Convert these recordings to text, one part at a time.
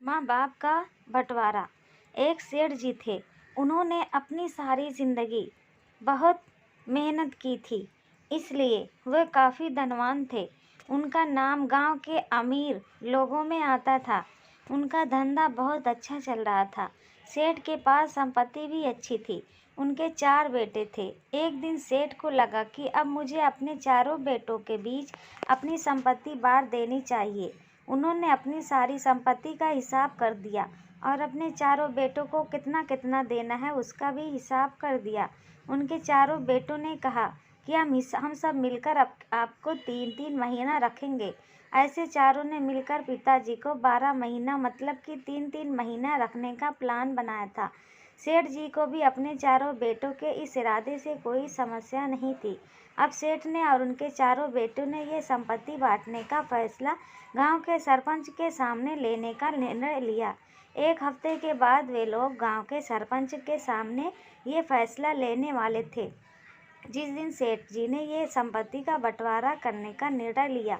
माँ बाप का बंटवारा। एक सेठ जी थे। उन्होंने अपनी सारी जिंदगी बहुत मेहनत की थी, इसलिए वे काफ़ी धनवान थे। उनका नाम गांव के अमीर लोगों में आता था। उनका धंधा बहुत अच्छा चल रहा था। सेठ के पास संपत्ति भी अच्छी थी। उनके 4 बेटे थे। एक दिन सेठ को लगा कि अब मुझे अपने चारों बेटों के बीच अपनी संपत्ति बांट देनी चाहिए। उन्होंने अपनी सारी संपत्ति का हिसाब कर दिया और अपने चारों बेटों को कितना कितना देना है उसका भी हिसाब कर दिया। उनके चारों बेटों ने कहा कि हम सब मिलकर आपको 3-3 महीना रखेंगे। ऐसे चारों ने मिलकर पिताजी को 12 महीना मतलब कि 3-3 महीना रखने का प्लान बनाया था। सेठ जी को भी अपने चारों बेटों के इस इरादे से कोई समस्या नहीं थी। अब सेठ ने और उनके चारों बेटों ने ये संपत्ति बांटने का फैसला गांव के सरपंच के सामने लेने का निर्णय लिया। एक हफ्ते के बाद वे लोग गांव के सरपंच के सामने ये फैसला लेने वाले थे। जिस दिन सेठ जी ने ये संपत्ति का बंटवारा करने का निर्णय लिया,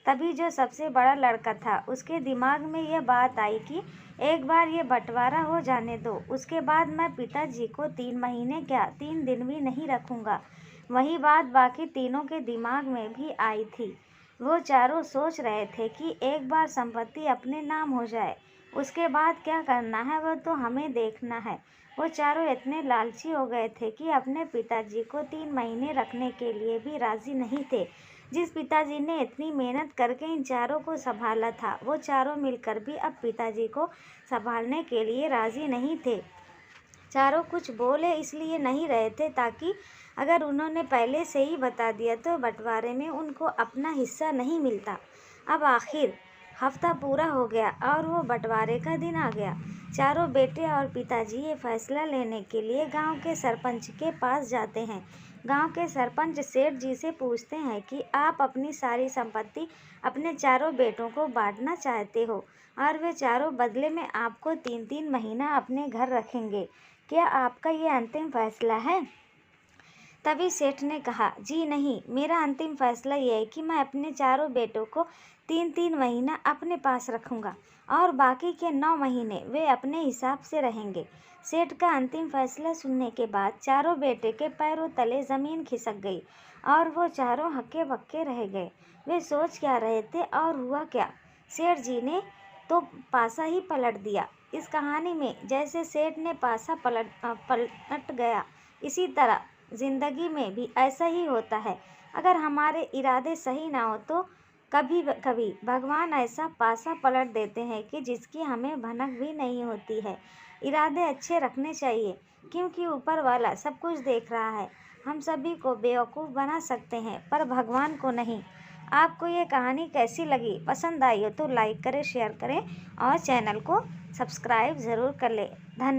तभी जो सबसे बड़ा लड़का था उसके दिमाग में यह बात आई कि एक बार ये बंटवारा हो जाने दो, उसके बाद मैं पिताजी को 3 महीने क्या 3 दिन भी नहीं रखूँगा। वही बात बाकी तीनों के दिमाग में भी आई थी। वो चारों सोच रहे थे कि एक बार संपत्ति अपने नाम हो जाए, उसके बाद क्या करना है वो तो हमें देखना है। वो चारों इतने लालची हो गए थे कि अपने पिताजी को 3 महीने रखने के लिए भी राज़ी नहीं थे। जिस पिताजी ने इतनी मेहनत करके इन चारों को संभाला था, वो चारों मिलकर भी अब पिताजी को संभालने के लिए राज़ी नहीं थे। चारों कुछ बोले इसलिए नहीं रहे थे ताकि अगर उन्होंने पहले से ही बता दिया तो बंटवारे में उनको अपना हिस्सा नहीं मिलता। अब आखिर हफ्ता पूरा हो गया और वो बंटवारे का दिन आ गया। चारों बेटे और पिताजी ये फैसला लेने के लिए गांव के सरपंच के पास जाते हैं। गांव के सरपंच सेठ जी से पूछते हैं कि आप अपनी सारी संपत्ति अपने चारों बेटों को बांटना चाहते हो और वे चारों बदले में आपको 3-3 महीना अपने घर रखेंगे। क्या आपका ये अंतिम फैसला है? तभी सेठ ने कहा, जी नहीं, मेरा अंतिम फैसला ये है कि मैं अपने चारों बेटों को 3-3 महीना अपने पास रखूंगा और बाकी के 9 महीने वे अपने हिसाब से रहेंगे। सेठ का अंतिम फैसला सुनने के बाद चारों बेटे के पैरों तले ज़मीन खिसक गई और वो चारों हक्के बक्के रह गए। वे सोच क्या रहे थे और हुआ क्या? सेठ जी ने तो पासा ही पलट दिया। इस कहानी में जैसे सेठ ने पासा पलट गया, इसी तरह जिंदगी में भी ऐसा ही होता है। अगर हमारे इरादे सही ना हो तो कभी कभी भगवान ऐसा पासा पलट देते हैं कि जिसकी हमें भनक भी नहीं होती है। इरादे अच्छे रखने चाहिए क्योंकि ऊपर वाला सब कुछ देख रहा है। हम सभी को बेवकूफ़ बना सकते हैं पर भगवान को नहीं। आपको ये कहानी कैसी लगी? पसंद आई हो तो लाइक करें, शेयर करें और चैनल को सब्सक्राइब ज़रूर कर लें। धन्यवाद।